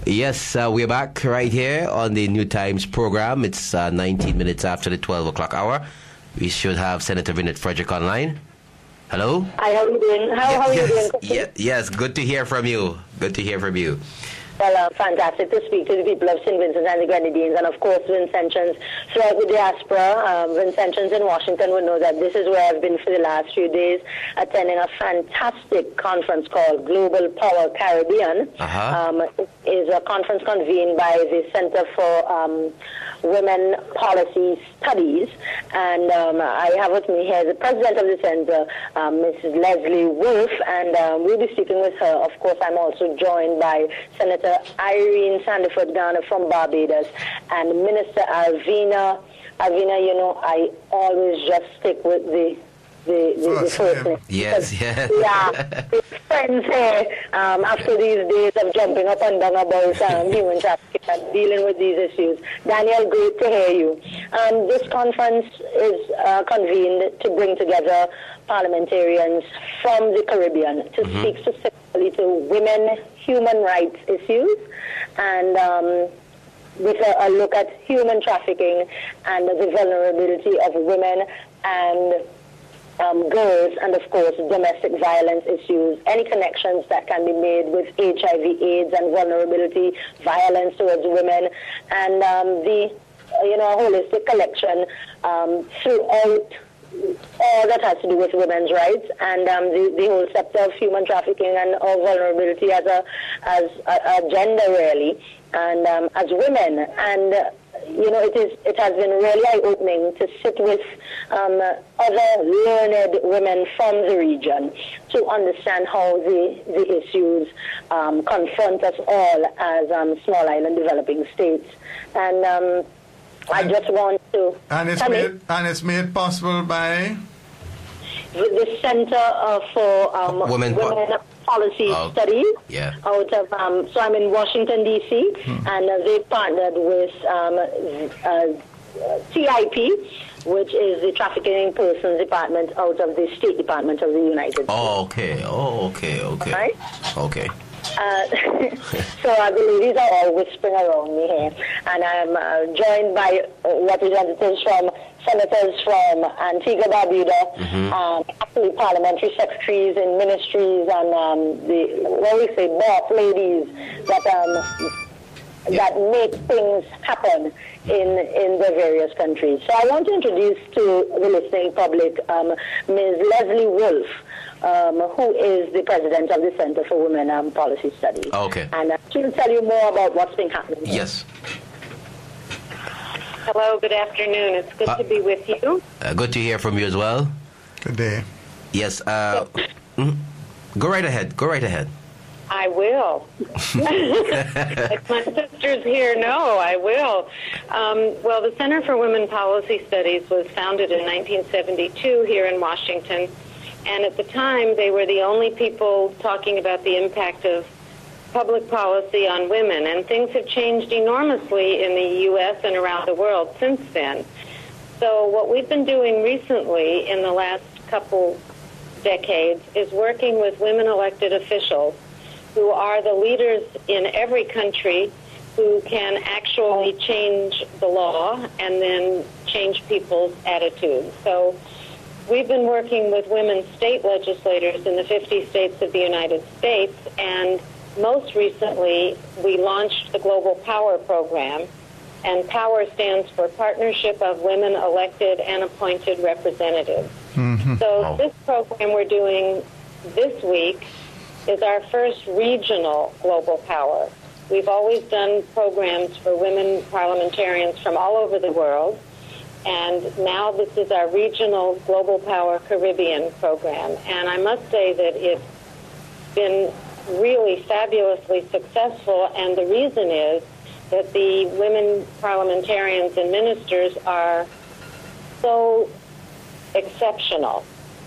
Yes, we're back right here on the New Times program. It's 19 minutes after the 12 o'clock hour. We should have Senator Vynnette Frederick online. Hello? Hi, how are you doing? How are you doing? Yes, good to hear from you. Good to hear from you. Well, fantastic to speak to the people of St. Vincent and the Grenadines, and of course Vincentians throughout the diaspora. Vincentians in Washington would know that this is where I've been for the last few days, attending a fantastic conference called GlobalPower Caribbean. It is a conference convened by the Center for Women Policy Studies, and I have with me here the president of the center, Mrs. Leslie Wolfe, and we'll be speaking with her. Of course, I'm also joined by Senator Irene Sandiford-Garner from Barbados and Minister Alvina. Alvina, you know, I always just stick with the first name. Yes, yes. Yeah, friends here after these days of jumping up and down about human trafficking and dealing with these issues. Daniel, great to hear you. This conference is convened to bring together parliamentarians from the Caribbean to speak specifically to women human rights issues and with a look at human trafficking and the vulnerability of women and girls, and of course domestic violence issues, any connections that can be made with HIV, AIDS, and vulnerability, violence towards women, and the holistic collection throughout all that has to do with women's rights and the whole sector of human trafficking and vulnerability as a gender really, and as women. And you know, it has been really eye-opening to sit with other learned women from the region to understand how the issues confront us all as small island developing states. And I just want to... And it's made possible by? The Center for Women Policy Studies out of, so I'm in Washington, D.C., and they partnered with TIP, which is the Trafficking Persons Department out of the State Department of the United States. Okay. Right? Okay. So I believe these are all whispering around me here. And I'm joined by representatives from senators from Antigua and Barbuda, actually parliamentary secretaries in ministries, and boss ladies that make things happen in the various countries. So I want to introduce to the listening public Ms. Leslie Wolfe, who is the president of the Center for Women Policy Studies. Okay. And she will tell you more about what's been happening. Yes. Hello, good afternoon. It's good to be with you. Good to hear from you as well. Good day. Yes. Go right ahead. I will. If my sisters here know, I will. Well, the Center for Women Policy Studies was founded in 1972 here in Washington, and at the time they were the only people talking about the impact of public policy on women, and things have changed enormously in the U.S. and around the world since then. So what we've been doing recently in the last couple decades is working with women elected officials who are the leaders in every country who can actually change the law and then change people's attitudes. So we've been working with women state legislators in the 50 states of the United States, and most recently we launched the Global Power program, and POWER stands for Partnership of Women Elected and Appointed Representatives. So this program we're doing this week is our first regional Global Power. We've always done programs for women parliamentarians from all over the world, and now this is our regional Global Power Caribbean program. And I must say that it's been really fabulously successful, and the reason is that the women parliamentarians and ministers are so exceptional.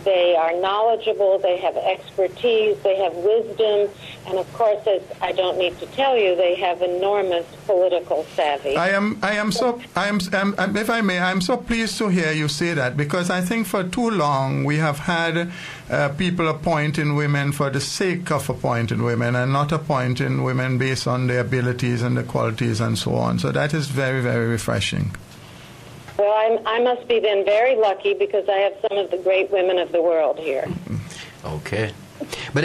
They are knowledgeable, they have expertise, they have wisdom, and of course, as I don't need to tell you, they have enormous political savvy. If I may, I'm so pleased to hear you say that, because I think for too long we have had people appointing women for the sake of appointing women and not appointing women based on their abilities and their qualities and so on. So that is very, very refreshing. Well, I must be then very lucky because I have some of the great women of the world here. Okay. But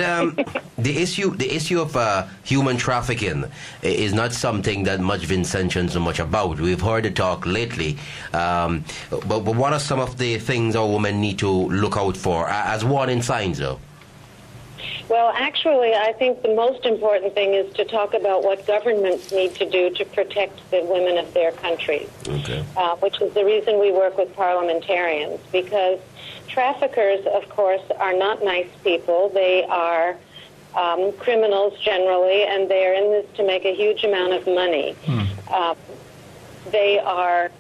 the issue of human trafficking is not something that much Vincentians know much about. We've heard it talk lately. But what are some of the things our women need to look out for as warning signs, though? Well, actually, I think the most important thing is to talk about what governments need to do to protect the women of their countries, which is the reason we work with parliamentarians, because traffickers, of course, are not nice people. They are criminals generally, and they are in this to make a huge amount of money. They are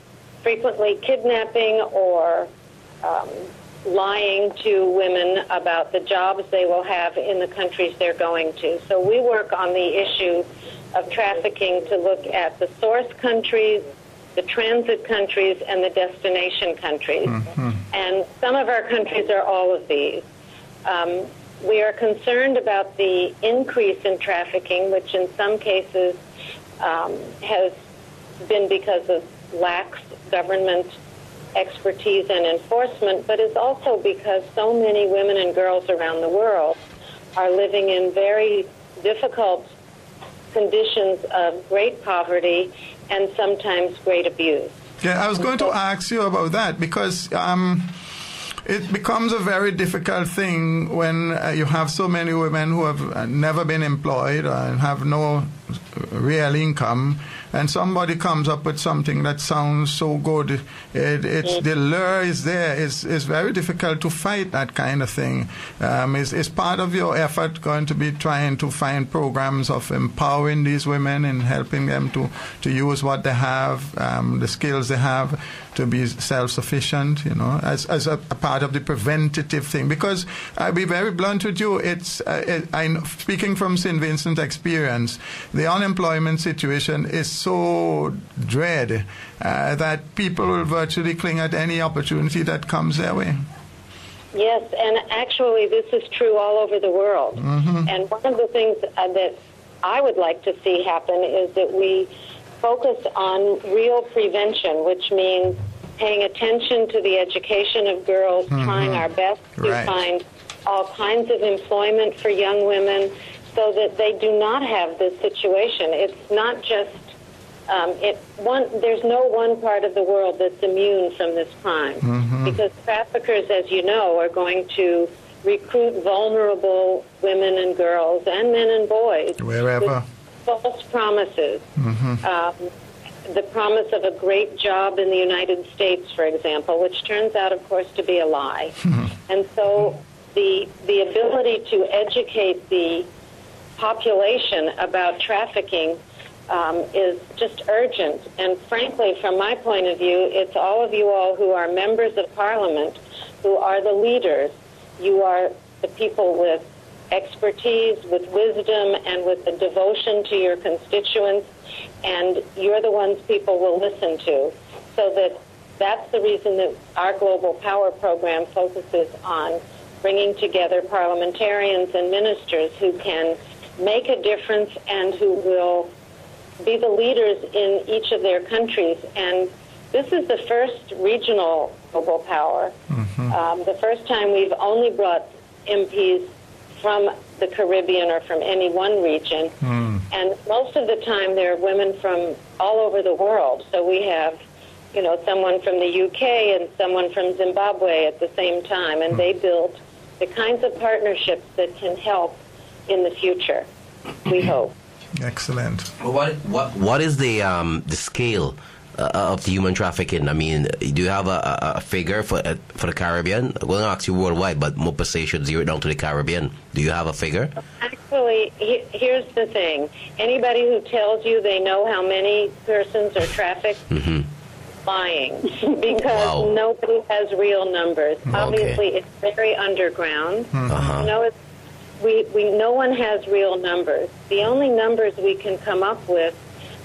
frequently kidnapping or lying to women about the jobs they will have in the countries they're going to. So we work on the issue of trafficking to look at the source countries, the transit countries, and the destination countries. And some of our countries are all of these. We are concerned about the increase in trafficking, which in some cases has been because of lax government expertise and enforcement, but is also because so many women and girls around the world are living in very difficult conditions of great poverty and sometimes great abuse. Yeah, I was going to ask you about that, because it becomes a very difficult thing when you have so many women who have never been employed and have no real income, and somebody comes up with something that sounds so good. The lure is there. It's very difficult to fight that kind of thing. Is part of your effort going to be trying to find programs of empowering these women and helping them to use what they have, the skills they have, to be self-sufficient, you know, as a part of the preventative thing? Because I'll be very blunt with you, speaking from St. Vincent experience, the unemployment situation is so dread that people will virtually cling at any opportunity that comes their way. Yes, and actually this is true all over the world. And one of the things that I would like to see happen is that we focus on real prevention, which means paying attention to the education of girls, trying our best to find all kinds of employment for young women so that they do not have this situation. It's not just, there's no one part of the world that's immune from this crime, because traffickers, as you know, are going to recruit vulnerable women and girls and men and boys. Wherever. False promises. The promise of a great job in the United States, for example, which turns out, of course, to be a lie. And so the ability to educate the population about trafficking is just urgent. And frankly, from my point of view, it's all of you all who are members of Parliament who are the leaders. You are the people with expertise, with wisdom, and with the devotion to your constituents, and you're the ones people will listen to. So that's the reason that our Global Power program focuses on bringing together parliamentarians and ministers who can make a difference and who will be the leaders in each of their countries. And this is the first regional Global Power. The first time we've only brought MPs from the Caribbean or from any one region. And most of the time they're women from all over the world. So we have, you know, someone from the UK and someone from Zimbabwe at the same time, and they build the kinds of partnerships that can help in the future, we hope. Excellent. What is the scale of the human trafficking? I mean, do you have a figure for the Caribbean? I'm going to ask you worldwide, but more per se should zero it down to the Caribbean. Do you have a figure? Actually, here's the thing. Anybody who tells you they know how many persons are trafficked lying because nobody has real numbers. Obviously, it's very underground. No one has real numbers. The only numbers we can come up with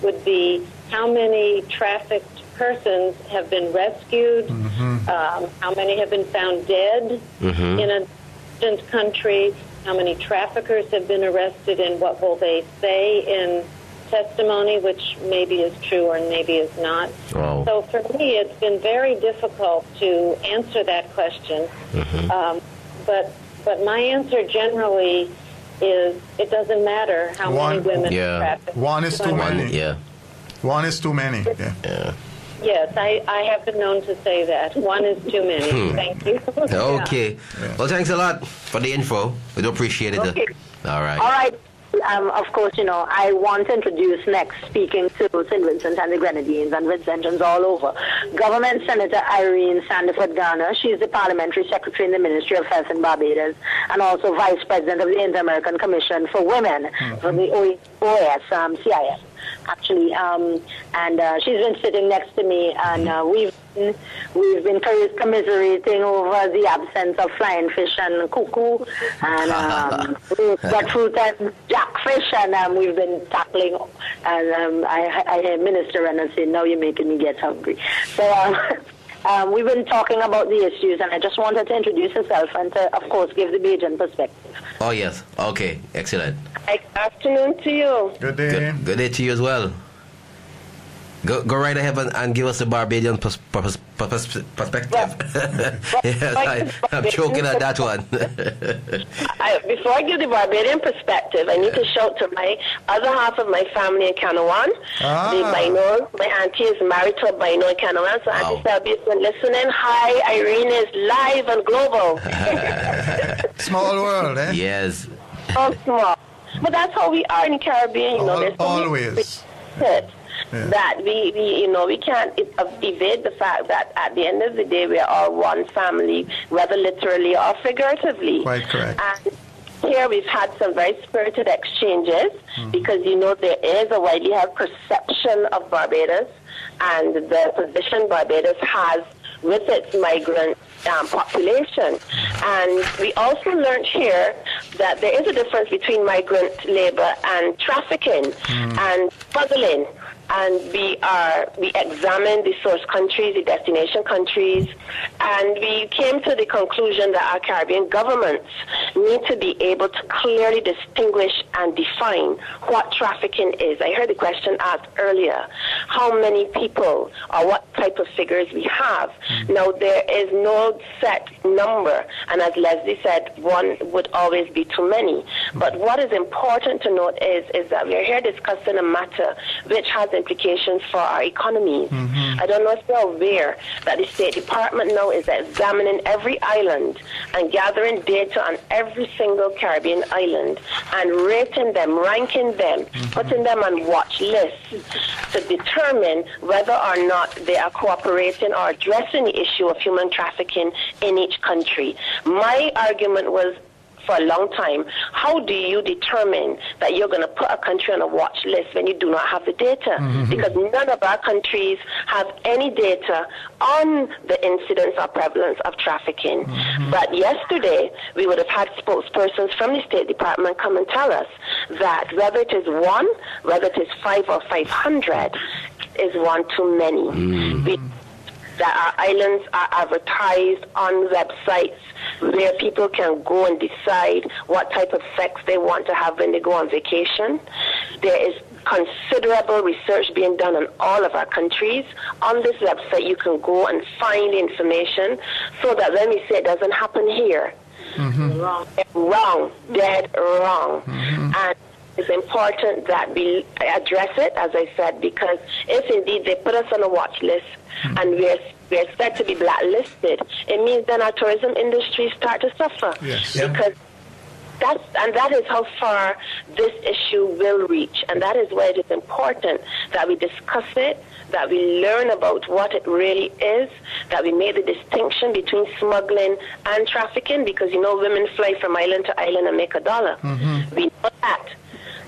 would be how many trafficked persons have been rescued, how many have been found dead in a distant country, how many traffickers have been arrested, and what will they say in testimony, which maybe is true or maybe is not. Wow. So for me, it's been very difficult to answer that question. But my answer generally is it doesn't matter how many women are trafficked. One is too many. One is too many. Yes, I have been known to say that. One is too many. Thank you. Okay. Well, thanks a lot for the info. We do appreciate it. Okay. All right. All right. Of course, I want to introduce next, speaking to St. Vincent and the Grenadines and Vincentians all over, Government Senator Irene Sandiford-Garner. She's the Parliamentary Secretary in the Ministry of Health in Barbados and also Vice President of the Inter-American Commission for Women from the OAS, CIS. Actually, and she's been sitting next to me, and we've been commiserating over the absence of flying fish and cuckoo and breadfruit and jackfish, and we've been tackling. And I hear Minister Reynolds say, "Now you're making me get hungry." So we've been talking about the issues, and I just wanted to introduce herself and to, of course, give the Bajan perspective. Oh, yes. Okay. Excellent. Good afternoon to you. Good day. Good day to you as well. Go right ahead and give us a Barbadian perspective. Yes, I'm choking on that one. Before I give the Barbadian perspective, I need to shout to my other half of my family in Canawan. The Baino, my auntie is married to a Baino in Canawan, so Auntie Selby has been listening. Hi, Irene is live and global. Small world, eh? Yes. So small. But that's how we are in the Caribbean, there's always. That we can't evade the fact that at the end of the day we are all one family, whether literally or figuratively. Quite correct. And here we've had some very spirited exchanges because there is a widely held perception of Barbados and the position Barbados has with its migrant population. And we also learned here that there is a difference between migrant labor and trafficking and smuggling. And we examined the source countries, the destination countries, and we came to the conclusion that our Caribbean governments need to be able to clearly distinguish and define what trafficking is. I heard the question asked earlier, how many people or what type of figures we have. Now, there is no set number, and as Leslie said, one would always be too many. But what is important to note is that we are here discussing a matter which has implications for our economies. I don't know if you're aware that the State Department now is examining every island and gathering data on every single Caribbean island and rating them, ranking them, putting them on watch lists to determine whether or not they are cooperating or addressing the issue of human trafficking in each country. My argument was, for a long time, how do you determine that you're going to put a country on a watch list when you do not have the data? Because none of our countries have any data on the incidence or prevalence of trafficking. But yesterday, we would have had spokespersons from the State Department come and tell us that whether it is one, whether it is 5 or 500, is one too many. That our islands are advertised on websites where people can go and decide what type of sex they want to have when they go on vacation. There is considerable research being done in all of our countries. On this website, you can go and find the information so that when we say it doesn't happen here, wrong, dead wrong. And it's important that we address it, as I said, because if indeed they put us on a watch list and we're said to be blacklisted, it means then our tourism industry start to suffer. Because that is how far this issue will reach. And that is why it is important that we discuss it, that we learn about what it really is, that we make the distinction between smuggling and trafficking, because women fly from island to island and make $1. We know that.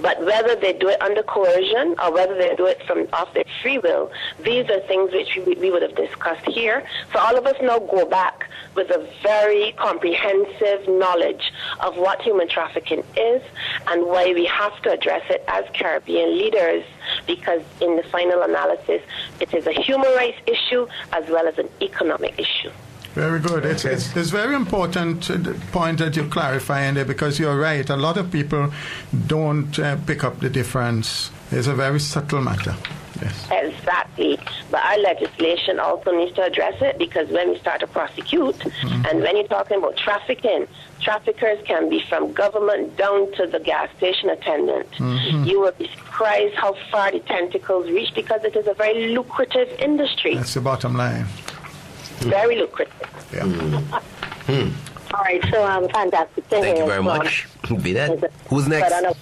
But whether they do it under coercion or whether they do it from off their free will, these are things which we would have discussed here. So all of us now go back with a very comprehensive knowledge of what human trafficking is and why we have to address it as Caribbean leaders, because in the final analysis, it is a human rights issue as well as an economic issue. Very good. It's very important point that you clarify in there, because you're right. A lot of people don't pick up the difference. It's a very subtle matter. Yes. Exactly. But our legislation also needs to address it, because when we start to prosecute, and when you're talking about trafficking, traffickers can be from government down to the gas station attendant. You will be surprised how far the tentacles reach, because it is a very lucrative industry. That's the bottom line. Very lucrative. Yeah. All right, so fantastic. Thank you very much. Vynnette. Who's next? All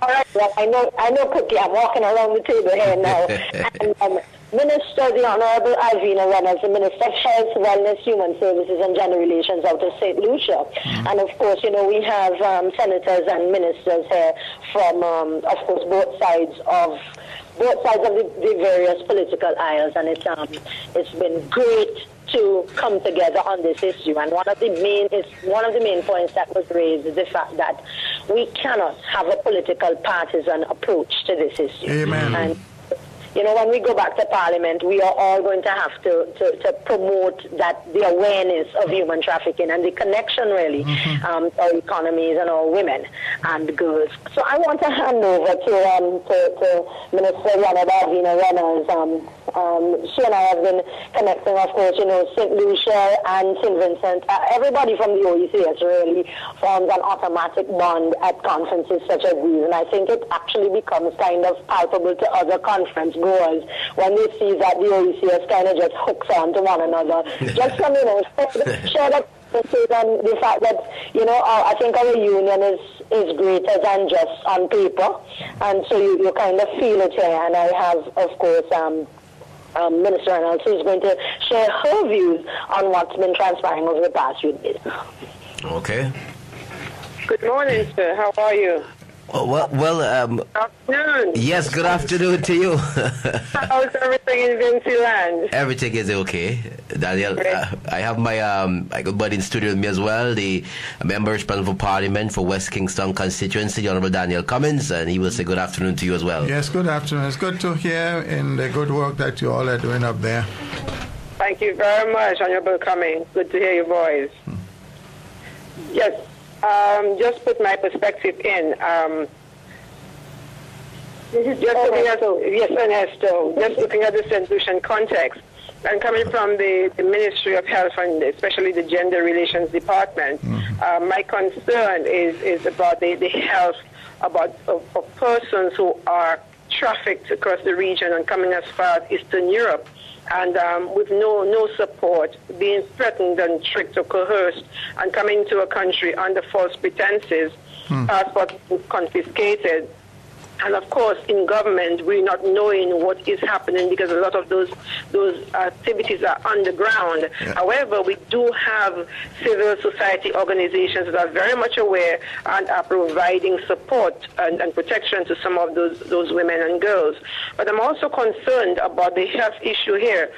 right, well, I know quickly. I'm walking around the table here now. And Minister, the Honorable Alvina Reynolds, the Minister of Health, Wellness, Human Services and Gender Relations out of St. Lucia. And of course, you know, we have senators and ministers here from, of course, both sides of the various political aisles, and it's been great to come together on this issue. And one of the main points that was raised is the fact that we cannot have a political partisan approach to this issue. Amen. And you know, when we go back to Parliament, we are all going to have to promote the awareness of human trafficking and the connection, really, our economies and our women and girls. So I want to hand over to Minister Alvina Reynolds. She and I have been connecting, of course, you know, St. Lucia and St. Vincent. Everybody from the OECS really forms an automatic bond at conferences such as these. And I think it actually becomes kind of palpable to other conference goers when they see that the OECS kind of just hooks on to one another. Just some, you know, share that and the fact that, you know, I think our union is greater than just on paper. And so you kind of feel it here. And I have, of course, Minister Reynolds, who's going to share her views on what's been transpiring over the past few days. Okay. Good morning, sir. How are you? Well, afternoon. Yes, good afternoon to you. How's everything in Vinceland? Everything is okay, Daniel. I have my good buddy in studio with me as well, the member responsible for Parliament for West Kingston constituency, the Honourable Daniel Cummins, and he will say good afternoon to you as well. Yes, good afternoon. It's good to hear in the good work that you all are doing up there. Thank you very much, Honourable Cummins. Good to hear your voice. Yes. Just put my perspective in. Just looking at the St. Lucian context, and coming from the Ministry of Health and especially the Gender Relations Department, my concern is about the health of persons who are trafficked across the region and coming as far as Eastern Europe. And with no support, being threatened and tricked or coerced, and coming to a country under false pretenses, passports confiscated. And of course, in government, we're not knowing what is happening because a lot of those activities are underground. Yeah. However, we do have civil society organizations that are very much aware and are providing support and protection to some of those women and girls. But I'm also concerned about the health issue here.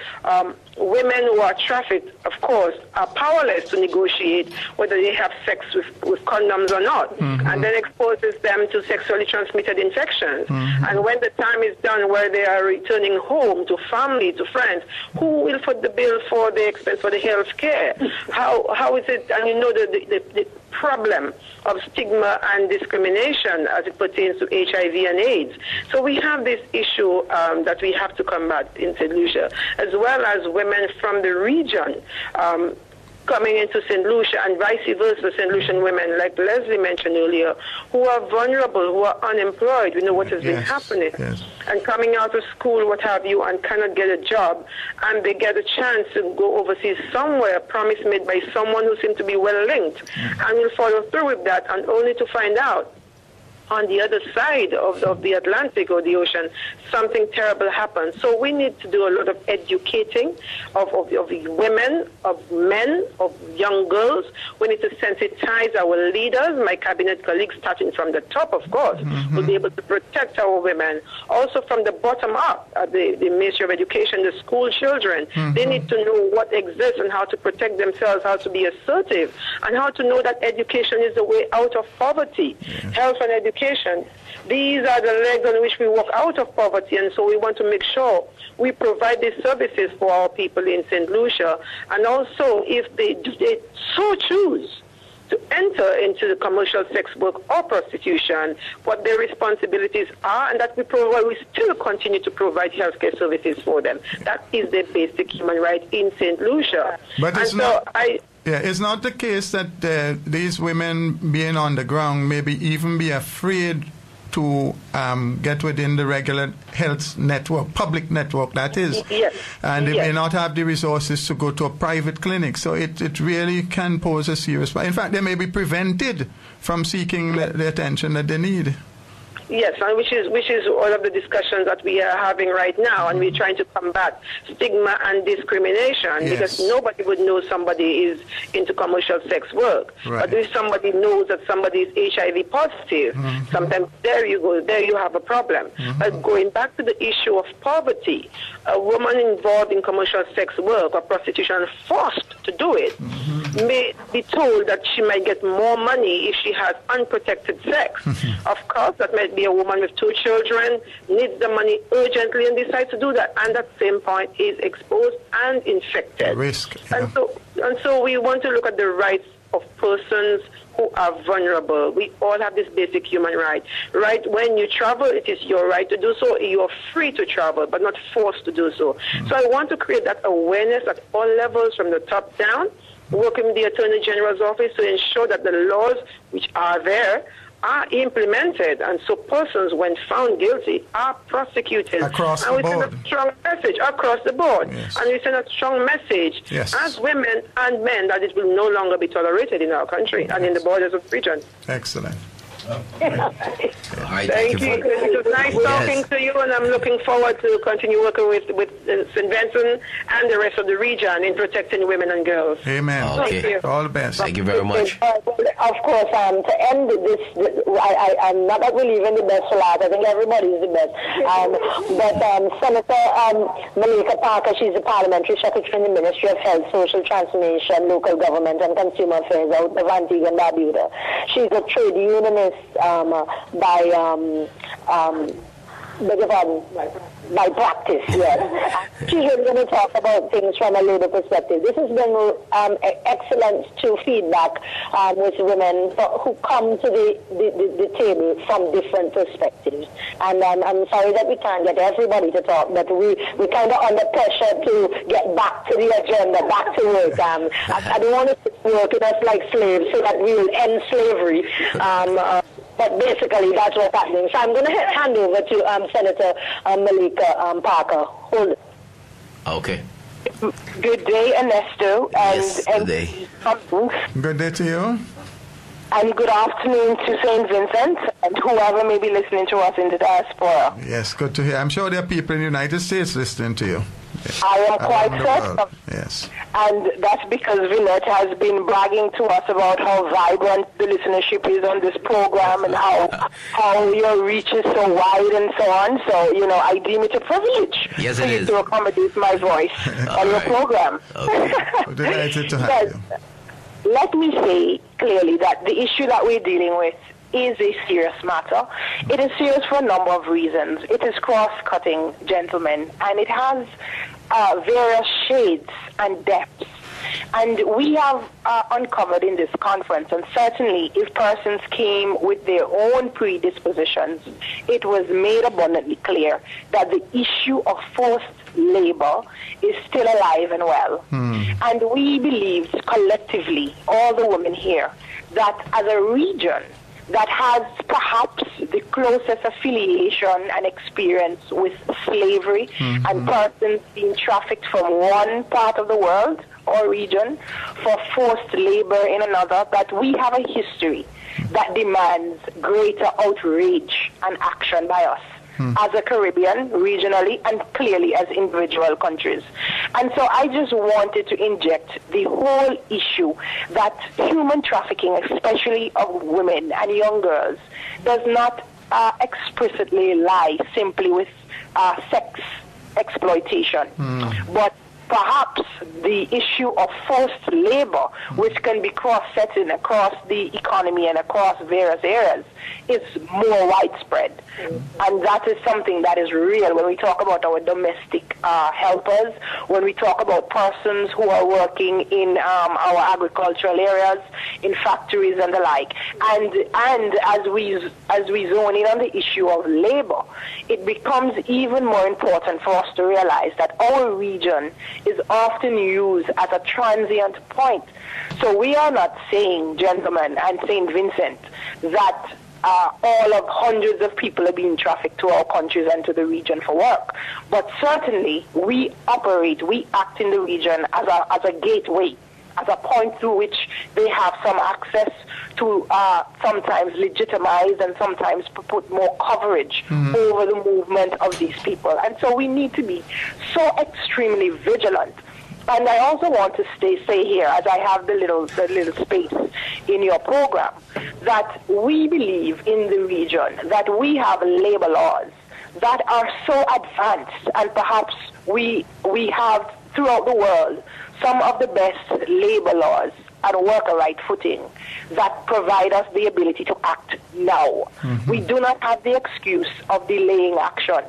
Women who are trafficked, of course, are powerless to negotiate whether they have sex with condoms or not, and then exposes them to sexually transmitted infections. And when the time is done where they are returning home to family, to friends, who will foot the bill for the expense for the health care? How is it, and you know the problem of stigma and discrimination as it pertains to HIV and AIDS. So we have this issue that we have to combat in St. Lucia, as well as women from the region coming into St. Lucia and vice versa, St. Lucian women, like Leslie mentioned earlier, who are vulnerable, who are unemployed. We know what has been happening. Yes. And coming out of school, what have you, and cannot get a job, and they get a chance to go overseas somewhere, a promise made by someone who seems to be well linked, and will follow through with that, and only to find out on the other side of the Atlantic or the ocean, something terrible happens. So we need to do a lot of educating of women, of men, of young girls. We need to sensitize our leaders, my cabinet colleagues, starting from the top, of course, will be able to protect our women. Also from the bottom up, the Ministry of Education, the school children, they need to know what exists and how to protect themselves, how to be assertive, and how to know that education is the way out of poverty. Health and education. These are the legs on which we walk out of poverty, and so we want to make sure we provide these services for our people in St. Lucia. And also, if they so choose to enter into the commercial sex work or prostitution, what their responsibilities are, and that we still continue to provide healthcare services for them. That is their basic human right in St. Lucia. But it's it's not the case that these women being on the ground maybe even be afraid to get within the regular health network, public network, that is. Yes. And they may not have the resources to go to a private clinic. So it really can pose a serious problem. In fact, they may be prevented from seeking the attention that they need. Yes, and which is all of the discussions that we are having right now, and we're trying to combat stigma and discrimination, because nobody would know somebody is into commercial sex work. Right. But if somebody knows that somebody is HIV positive, sometimes there you have a problem. But going back to the issue of poverty, a woman involved in commercial sex work or prostitution forced to do it may be told that she might get more money if she has unprotected sex. Of course, that might be a woman with 2 children, needs the money urgently and decides to do that, and at the same point is exposed and infected. Risk. And so we want to look at the rights of persons who are vulnerable. We all have this basic human right. Right, when you travel, it is your right to do so. You are free to travel, but not forced to do so. So I want to create that awareness at all levels, from the top down, working with the Attorney General's office to ensure that the laws which are there are implemented, and so persons, when found guilty, are prosecuted. Across the board. And we send a strong message across the board. Yes. And we send a strong message as women and men that it will no longer be tolerated in our country and in the borders of the region. Excellent. Thank you. It was nice talking to you, and I'm looking forward to continue working with St. Vincent and the rest of the region in protecting women and girls. Amen. Okay. Thank you. All the best. Thank you very much. Of course, to end this, I'm not believing the best for last. I think everybody is the best. But Senator Malaka Parker, she's the Parliamentary Secretary in the Ministry of Health, Social Transformation, Local Government and Consumer Affairs out of Antigua and Barbuda. She's a trade unionist by practice, yes. She's really going to talk about things from a labor perspective. This has been excellent to feedback with women who come to the table from different perspectives. And I'm sorry that we can't get everybody to talk, but we kind of under pressure to get back to the agenda, back to work. I don't want to work with us like slaves so that we will end slavery. But basically, that's what's happening. So I'm going to hand over to Senator Malaka Parker. Hold it. Okay. Good day, Ernesto. Yes, good day. Good day to you. And good afternoon to St. Vincent and whoever may be listening to us in the diaspora. Yes, good to hear. I'm sure there are people in the United States listening to you. Yes. I am quite certain. Yes. And that's because Vynnette has been bragging to us about how vibrant the listenership is on this program and how your reach is so wide and so on. So, I deem it a privilege for you to accommodate my voice on your program. Okay. Delighted to have you. Let me say clearly that the issue that we're dealing with is a serious matter. It is serious for a number of reasons. It is cross-cutting, gentlemen, and it has various shades and depths. And we have uncovered in this conference, and certainly if persons came with their own predispositions, it was made abundantly clear that the issue of forced labor is still alive and well. And we believed collectively, all the women here, that as a region, that has perhaps the closest affiliation and experience with slavery and persons being trafficked from one part of the world or region for forced labor in another, that we have a history that demands greater outrage and action by us as a Caribbean, regionally, and clearly as individual countries. And so I just wanted to inject the whole issue that human trafficking, especially of women and young girls, does not explicitly lie simply with sex exploitation, but perhaps the issue of forced labor, which can be cross-setting across the economy and across various areas, is more widespread. And that is something that is real when we talk about our domestic helpers, when we talk about persons who are working in our agricultural areas, in factories and the like. And as we zone in on the issue of labor, it becomes even more important for us to realize that our region is often used as a transient point. So we are not saying, gentlemen and St. Vincent, that all of hundreds of people are being trafficked to our countries and to the region for work. But certainly we act in the region as a gateway, as a point through which they have some access to sometimes legitimize and sometimes put more coverage over the movement of these people. And so we need to be so extremely vigilant. And I also want to say here, as I have the little space in your program, that we believe in the region that we have labor laws that are so advanced, and perhaps we have throughout the world some of the best labor laws and worker right footing that provide us the ability to act now. We do not have the excuse of delaying action,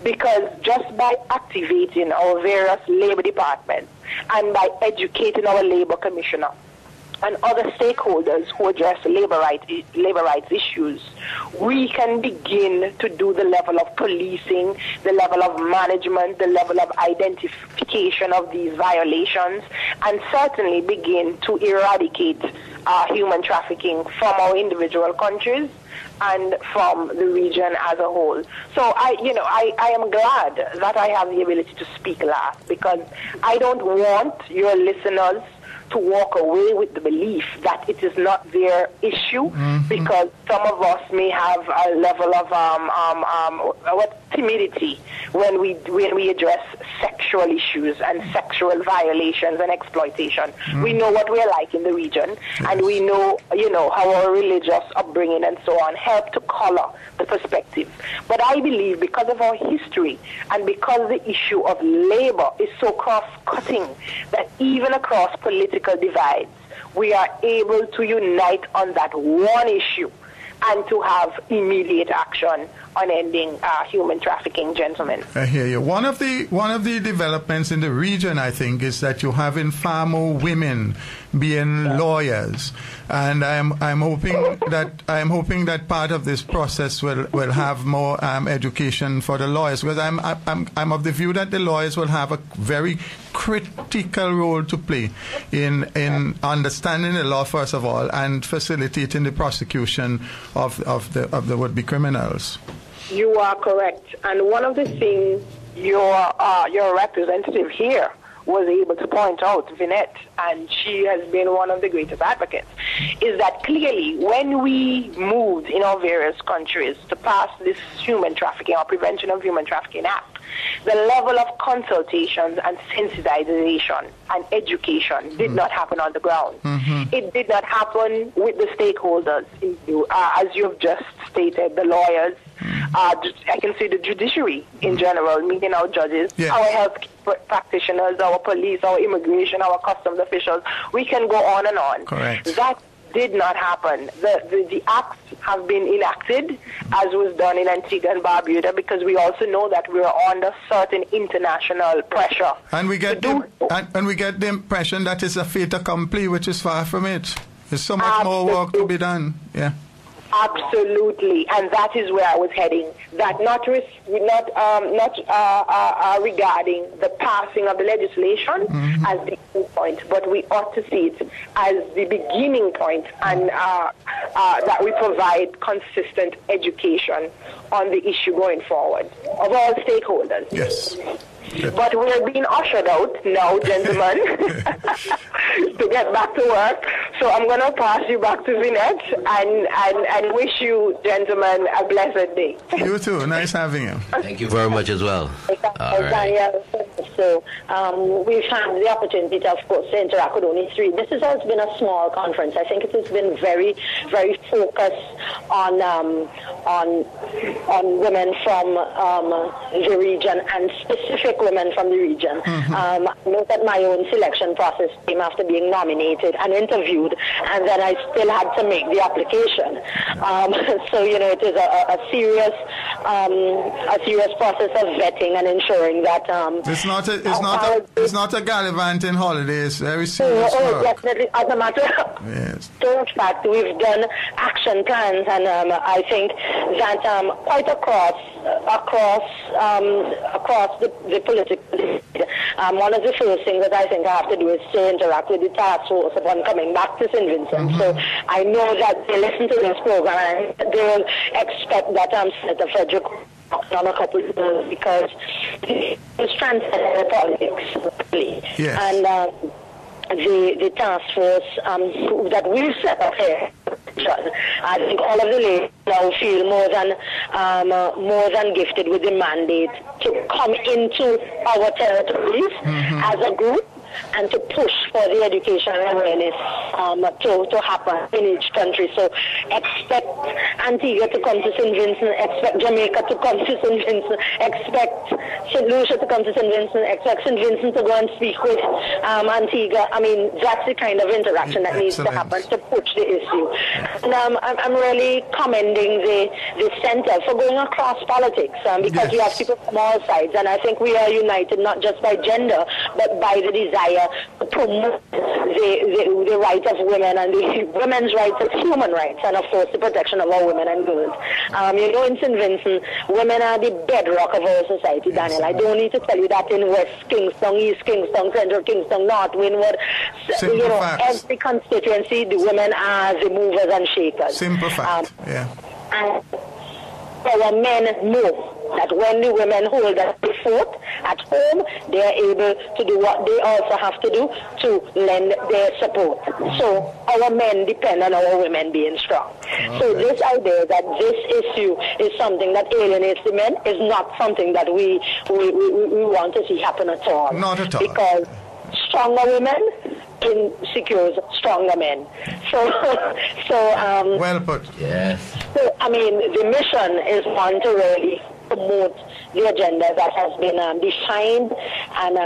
because just by activating our various labor departments and by educating our labor commissioner and other stakeholders who address labor rights issues, we can begin to do the level of policing, the level of management, the level of identification of these violations, and certainly begin to eradicate human trafficking from our individual countries and from the region as a whole. So I am glad that I have the ability to speak last, because I don't want your listeners to walk away with the belief that it is not their issue, because some of us may have a level of timidity when we address sexual issues and sexual violations and exploitation. We know what we're like in the region, and we know how our religious upbringing and so on help to color the perspective. But I believe because of our history and because the issue of labor is so cross-cutting that even across political divides, we are able to unite on that one issue and to have immediate action on ending human trafficking, gentlemen. I hear you. One of the developments in the region, I think, is that you're having far more women being lawyers, and I'm hoping that part of this process will have more education for the lawyers, because I'm of the view that the lawyers will have a very critical role to play in understanding the law first of all, and facilitating the prosecution of the would-be criminals. You are correct, and one of the things your representative here was able to point out, Vynnette, and she has been one of the greatest advocates, is that clearly when we moved in our various countries to pass this human trafficking or Prevention of Human Trafficking Act, the level of consultations and sensitization and education did not happen on the ground. It did not happen with the stakeholders, as you've just stated, the lawyers. I can say the judiciary in general, meaning our judges, our health practitioners, our police, our immigration, our customs officials. We can go on and on. Correct. That did not happen. The acts have been enacted, as was done in Antigua and Barbuda, because we also know that we are under certain international pressure. And we get the impression that it's a fait accompli, which is far from it. There's so much more work to be done. Yeah. Absolutely, and that is where I was heading. That not regarding the passing of the legislation as the end point, but we ought to see it as the beginning point, and that we provide consistent education on the issue going forward of all stakeholders. Yes. But we're being ushered out now, gentlemen, to get back to work. So I'm going to pass you back to Vynnette and wish you, gentlemen, a blessed day. You too. Nice having you. Thank you very much as well. All right. Daniel, so we've had the opportunity to, of course, interact with only three. This has always been a small conference. I think it has been very, very focused on women from the region and specific women from the region. I know that my own selection process came after being nominated and interviewed, and then I still had to make the application. So, you know, it is a serious process of vetting and ensuring that it's not a gallivanting holiday. It's very serious work. Definitely. As a matter of fact, we've done action plans, and I think that quite across the political, one of the first things that I think I have to do is to interact with the task force upon coming back to St. Vincent. So I know that they listen to this program, and they will expect that Senator Frederick on a couple of years, because it's transcendent politics, really. Yes. And the task force that we've set up here, I think all of the ladies now feel more than gifted with the mandate to come into our territories as a group and to push for the education and awareness to happen in each country. So expect Antigua to come to St. Vincent, expect Jamaica to come to St. Vincent, expect St. Lucia to come to St. Vincent, expect St. Vincent to go and speak with Antigua. I mean, that's the kind of interaction that needs to happen to push the issue. And I'm really commending the Center for going across politics, because we have people from all sides, and I think we are united not just by gender, but by the desire to promote the rights of women and the women's rights as human rights, and of course the protection of our women and girls. You know, in St. Vincent, women are the bedrock of our society, Daniel. I don't need to tell you that in West Kingston, East Kingston, Central Kingston, North Windward, you know, every constituency, the women are the movers and shakers. Simple fact, And our men know that when the women hold the fort at home, they are able to do what they also have to do to lend their support. So our men depend on our women being strong. Okay. So this idea that this issue is something that alienates the men is not something that we want to see happen at all. Not at all. Because stronger women secures stronger men. So well put. Yes. So I mean, the mission is one to really promote the agenda that has been defined and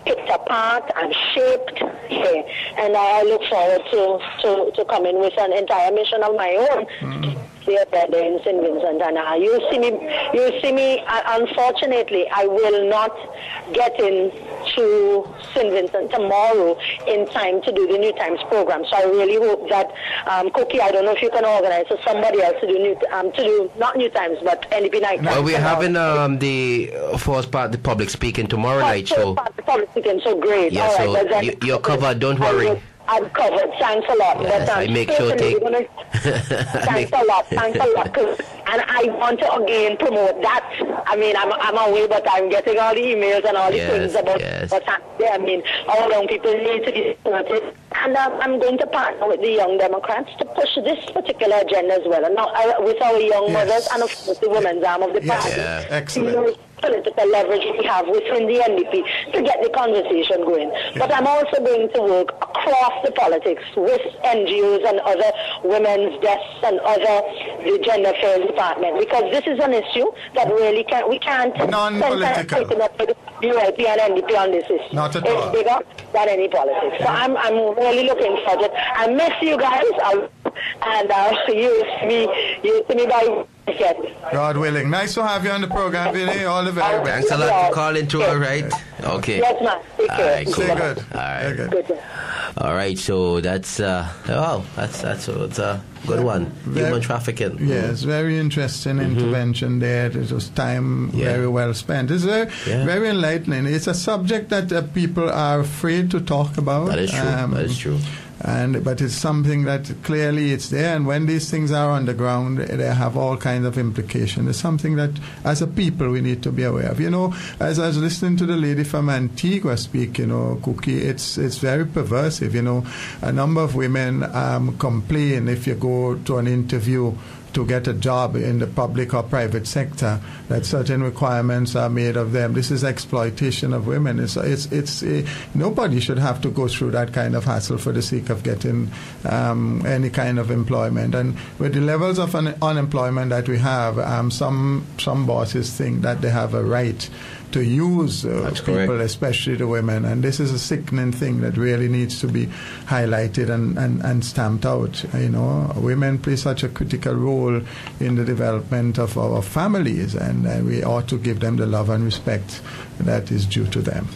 picked apart and shaped here. And I look forward to coming with an entire mission of my own. There in St. Vincent, and you see me. Unfortunately, I will not get into St. Vincent tomorrow in time to do the New Times program. So I really hope that Cookie, I don't know if you can organize for somebody else to do not New Times but NDP Night. Well, we're having the first part, the public speaking tomorrow night. So the public speaking, so great. Yeah, all right, so you're covered. Don't worry. I'm covered. Thanks a lot. Yes, but, I make sure take. Thanks a lot. And I want to again promote that. I mean, I'm away, but I'm getting all the emails and all the things about what's happening. I mean, all young people need to be supported. And I'm going to partner with the Young Democrats to push this particular agenda as well. And now, with our young mothers and, of course, the women's arm of the party. Yeah, excellent. Political leverage we have within the NDP to get the conversation going. But I'm also going to work across the politics with NGOs and other women's desks and the gender affairs department, because this is an issue that really we can't non-political take up with UIP and NDP on this issue. Not at it's all. bigger than any politics. So I'm really looking forward. I miss you guys, and you see me by. God willing. Nice to have you on the program, Vinny. All the very best. Thanks a lot for calling through, all right? Okay. Yes, ma'am. Take care. All right, cool. Stay good. All right. Good. All right, so that's a good one. Human trafficking. Yes, very interesting intervention there. It was time very well spent. It's very enlightening. It's a subject that people are afraid to talk about. That is true. That is true. But it's something that clearly it's there, and when these things are on the ground, they have all kinds of implications. It's something that, as a people, we need to be aware of. As I was listening to the lady from Antigua speak, Cookie, it's very perversive. A number of women complain if you go to an interview to get a job in the public or private sector, that certain requirements are made of them. This is exploitation of women. Nobody should have to go through that kind of hassle for the sake of getting any kind of employment. And with the levels of unemployment that we have, some bosses think that they have a right to use people, especially the women. And this is a sickening thing that really needs to be highlighted and stamped out. Women play such a critical role in the development of our families, and we ought to give them the love and respect that is due to them.